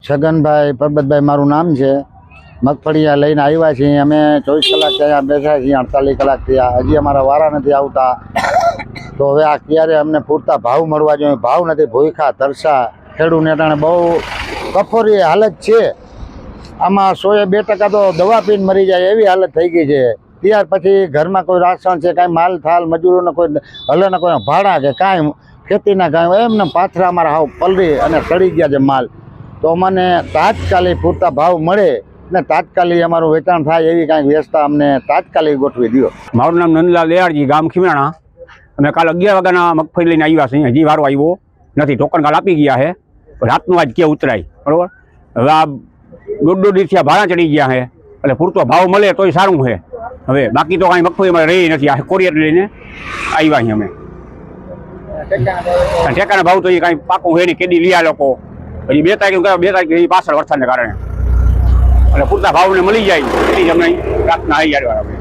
છગનભાઈ પરબતભાઈ મારું નામ છે। મગફળી લઈને આવ્યા છીએ અમે 24 કલાક ત્યાં બેઠા છીએ, 48 કલાક થયા, હજી અમારા વારા નથી આવતા। તો હવે આ ક્યારે અમને પૂરતા ભાવ મળવા જોઈએ, ભાવ નથી, ભૂખા તરસા ખેડૂતને ટાણે બહુ કફોરી હાલત છે। આમાં 102% તો દવા પીને મરી જાય એવી હાલત થઈ ગઈ છે। ત્યાર પછી ઘરમાં કોઈ રાશન છે, કાંઈ માલ થાલ મજૂરોને કોઈ હલે ને કોઈ ભાડા કે કાંઈ ખેતીના કાંઈ એમને પાથરા અમારા હાવ પલરી અને સડી ગયા છે માલ। તો મને તાત્કાલિક પૂરતા ભાવ મળે ને તાત્કાલિક અમારું વેચાણ થાય એવી કાંઈક વ્યવસ્થા અમને તાત્કાલિક ગોઠવી દો। મારું નામ નંદલાલ દેહાડજી, ગામ ખીમરાણા। અમે કાલ 11 વાગ્યાના મગફળી લઈને આવ્યા છીએ, હજી વારો આવ્યો નથી। ટોકન કાલ આપી ગયા છે, રાતનું આજ કે ઉતરાય, બરાબર। હવે આ દોઢ દિવસથી ભાડા ચડી ગયા છે, એટલે પૂરતો ભાવ મળે તોય સારું છે। હવે બાકી તો કાંઈ મગફળી અમારે રહી નથી, આ કોરિયર લઈને આવ્યા છીએ અમે। ટેકાના ભાવ તો એ કાંઈ પાકું હોય નહીં, કેદી લીયા લોકો હજી 2 તારીખ પાછળ વરસાદને કારણે, એટલે પૂરતા ભાવને મળી જાય એટલી જ અમને પ્રાર્થના આવી જાય।